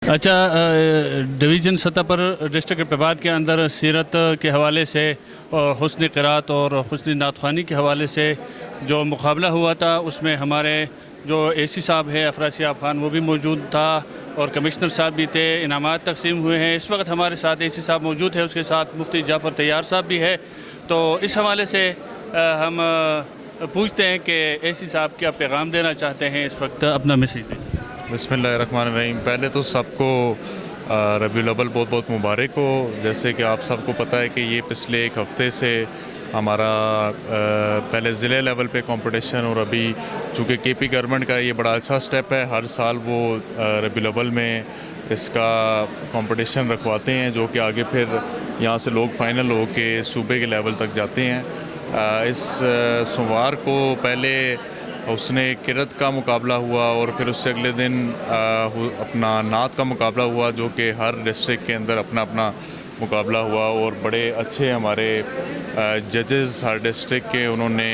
अच्छा, डिवीज़न सतह पर डिस्ट्रिक्ट एबटाबाद के अंदर सीरत के हवाले से हुस्न क़िरात और हुस्न नातख़्वानी के हवाले से जो मुकाबला हुआ था उसमें हमारे जो एसी साहब है अफरा सियाब खान वो भी मौजूद था और कमिश्नर साहब भी थे। इनामात तकसीम हुए हैं। इस वक्त हमारे साथ एसी साहब मौजूद है, उसके साथ मुफ्ती जाफ़र तैयार साहब भी है। तो इस हवाले से हम पूछते हैं कि एसी साहब क्या पैगाम देना चाहते हैं इस वक्त, अपना मैसेज दें। बिस्मिल्लाहिर्रहमानिर्रहीम। पहले तो सबको रबीउल अव्वल बहुत बहुत मुबारक हो। जैसे कि आप सबको पता है कि ये पिछले एक हफ़्ते से हमारा पहले ज़िले लेवल पे कंपटीशन, और अभी चूँकि केपी गवर्नमेंट का ये बड़ा अच्छा स्टेप है, हर साल वो रबीउल अव्वल में इसका कंपटीशन रखवाते हैं, जो कि आगे फिर यहाँ से लोग फाइनल हो के सूबे के लेवल तक जाते हैं। इस सोमवार को पहले उसने किरत का मुकाबला हुआ और फिर उससे अगले दिन अपना नात का मुकाबला हुआ, जो कि हर डिस्ट्रिक्ट के अंदर अपना अपना मुकाबला हुआ। और बड़े अच्छे हमारे जजेस हर डिस्ट्रिक्ट के, उन्होंने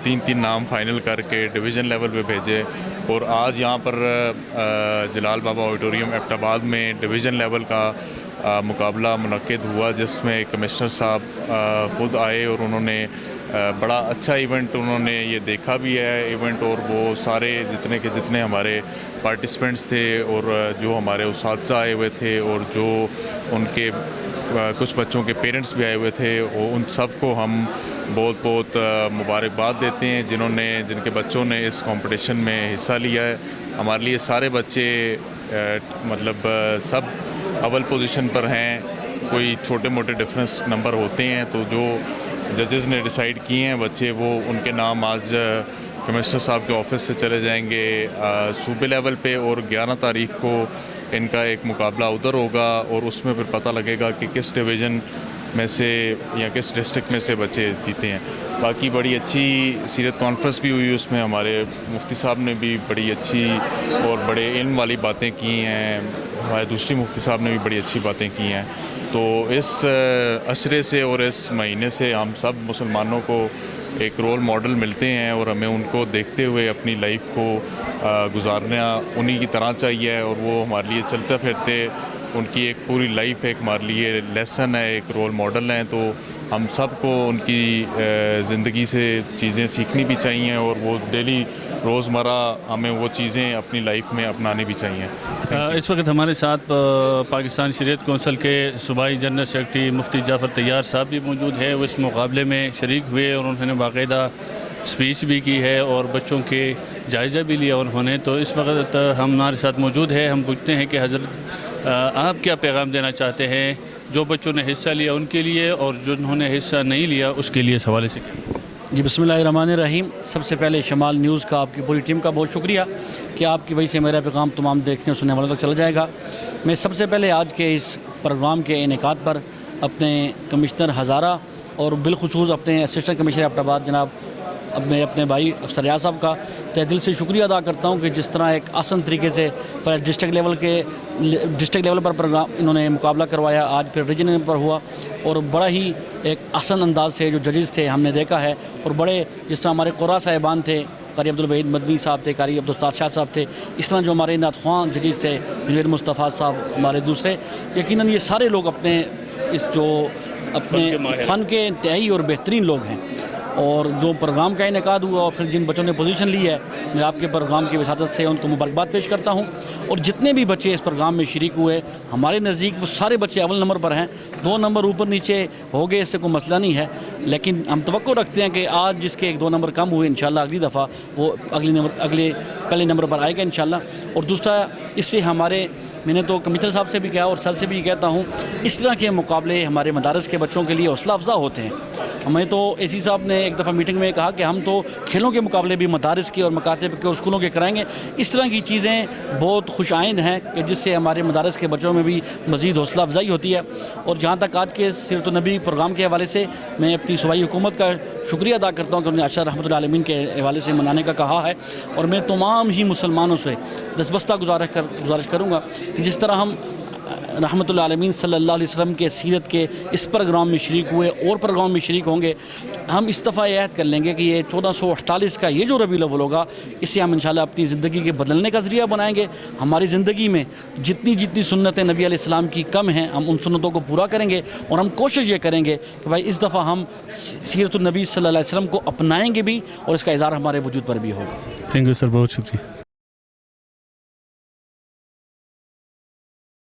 3-3 नाम फाइनल करके डिवीज़न लेवल पे भेजे। और आज यहाँ पर जलाल बाबा ऑडिटोरियम एबटाबाद में डिवीज़न लेवल का मुकाबला मुनक्किद हुआ, जिसमें कमिश्नर साहब खुद आए और उन्होंने बड़ा अच्छा इवेंट उन्होंने ये देखा भी है इवेंट। और वो सारे जितने हमारे पार्टिसिपेंट्स थे और जो हमारे उस्ताद आए हुए थे और जो उनके कुछ बच्चों के पेरेंट्स भी आए हुए थे, उन सब को हम बहुत बहुत मुबारकबाद देते हैं जिनके बच्चों ने इस कंपटीशन में हिस्सा लिया है। हमारे लिए सारे बच्चे मतलब सब अव्वल पोजीशन पर हैं। कोई छोटे मोटे डिफरेंस नंबर होते हैं, तो जो जजेस ने डिसाइड किए हैं बच्चे, वो उनके नाम आज कमिश्नर साहब के ऑफिस से चले जाएंगे सूबे लेवल पे। और 11 तारीख को इनका एक मुकाबला उधर होगा और उसमें फिर पता लगेगा कि किस डिवीज़न में से या किस डिस्ट्रिक्ट में से बच्चे जीते हैं। बाकी बड़ी अच्छी सीरत कॉन्फ्रेंस भी हुई, उसमें हमारे मुफ्ती साहब ने भी बड़ी अच्छी और बड़े इल्म वाली बातें की हैं। हमारे दूसरी मुफ्ती साहब ने भी बड़ी अच्छी बातें की हैं। तो इस अशरे से और इस महीने से हम सब मुसलमानों को एक रोल मॉडल मिलते हैं और हमें उनको देखते हुए अपनी लाइफ को गुजारना उन्हीं की तरह चाहिए। और वो हमारे लिए चलते फिरते उनकी एक पूरी लाइफ एक हमारे लिए लेसन है, एक रोल मॉडल हैं। तो हम सबको उनकी ज़िंदगी से चीज़ें सीखनी भी चाहिए और वो डेली रोज़मर्रा हमें वो चीज़ें अपनी लाइफ में अपनानी भी चाहिए। इस वक्त हमारे साथ पाकिस्तान शरीयत कौंसिल के सूबाई जनरल सेक्रेटरी मुफ्ती जाफ़र तैयार साहब भी मौजूद है। वो इस मुकाबले में शरीक हुए और उन्होंने बाकायदा स्पीच भी की है और बच्चों के जायज़ा भी लिया उन्होंने। तो इस वक्त हमारे साथ मौजूद है। हम पूछते हैं कि हज़रत आप क्या पैगाम देना चाहते हैं जो बच्चों ने हिस्सा लिया उनके लिए और जिन्होंने हिस्सा नहीं लिया उसके लिए, इस हवाले से। जी बिस्मिल्लाहिर्रहमानिर्रहीम। सबसे पहले शमाल न्यूज़ का, आपकी पूरी टीम का बहुत शुक्रिया कि आपकी वजह से मेरा पैगाम तमाम देखने और सुनने वालों तक चला जाएगा। मैं सबसे पहले आज के इस प्रोग्राम के इनेकाद पर अपने कमिश्नर हज़ारा और बिलखुसूस अपने असिस्टेंट कमिश्नर एबटाबाद जनाब अपने भाई अफसर रियाज साहब का तहे दिल से शुक्रिया अदा करता हूँ कि जिस तरह एक आसान तरीके से डिस्ट्रिक्ट लेवल पर प्रोग्राम इन्होंने मुकाबला करवाया, आज फिर रीजनल पर हुआ और बड़ा ही एक आसान अंदाज से जो जजेस थे हमने देखा है। और बड़े जिस तरह हमारे क़ुरा साहिबान थे, कारी अब्दुल वहीद मदनी साहब थे, कारी अब्दुल शाह साहब थे, इस तरह जो हमारे नातख़्वां जजेस थे जुनैद मुस्तफ़ा साहब हमारे दूसरे, यकीनन ये सारे लोग अपने इस जो अपने फ़न के इंतहाई और बेहतरीन लोग हैं। और जो प्रोग्राम का इनेकाद हुआ और फिर जिन बच्चों ने पोजीशन ली है, मैं आपके प्रोग्राम की वसादत से उनको मुबारकबाद पेश करता हूँ। और जितने भी बच्चे इस प्रोग्राम में शरीक हुए हमारे नज़दीक वो सारे बच्चे अव्वल नंबर पर हैं। 2 नंबर ऊपर नीचे हो गए, इससे कोई मसला नहीं है, लेकिन हम तवक्को रखते हैं कि आज जिसके 1-2 नंबर कम हुए इंशाल्लाह अगली दफ़ा वो अगले पहले नंबर पर आएगा इंशाल्लाह। और दूसरा, इससे मैंने तो कमिश्नर साहब से भी कहा और सर से भी कहता हूँ, इस तरह के मुकाबले हमारे मदारस के बच्चों के लिए हौसला अफजा होते हैं। हमें तो एसी साहब ने एक दफ़ा मीटिंग में कहा कि हम तो खेलों के मुकाबले भी मदारस के और मकातिब के और स्कूलों के कराएंगे। इस तरह की चीज़ें बहुत खुश आइंद हैं कि जिससे हमारे मदारस के बच्चों में भी मज़ीद हौसला अफजाई होती है। और जहाँ तक आज के सीरत नबी प्रोग्राम के हवाले से मैं अपनी सूबाई हुकूमत का शुक्रिया अदा करता हूँ कि उन्होंने अशर रहमतुल्लाह आलमीन के हवाले से मनाने का कहा है। और मैं तमाम ही मुसलमानों से दसबस्ता गुजारिश करूँगा कि जिस तरह हम رحمۃ اللہ عالمین صلی اللہ علیہ وسلم کے سیرت کے اس پروگرام میں شریک ہوئے اور پروگرام میں شریک ہوں گے، ہم اس دفعہ یہ عہد کر لیں گے کہ یہ 1448 کا یہ جو ربیع الاول ہوگا، اسے ہم انشاءاللہ اپنی زندگی کے بدلنے کا ذریعہ بنائیں گے۔ ہماری زندگی میں جتنی سنتیں نبی علیہ السلام کی کم ہیں، ہم ان سنتوں کو پورا کریں گے، اور ہم کوشش یہ کریں گے کہ بھائی اس دفعہ ہم سیرت النبی صلی اللہ علیہ وسلم کو اپنائیں گے بھی، اور اس کا اظہار ہمارے وجود پر بھی ہوگا۔ تھینک یو سر، بہت شکریہ۔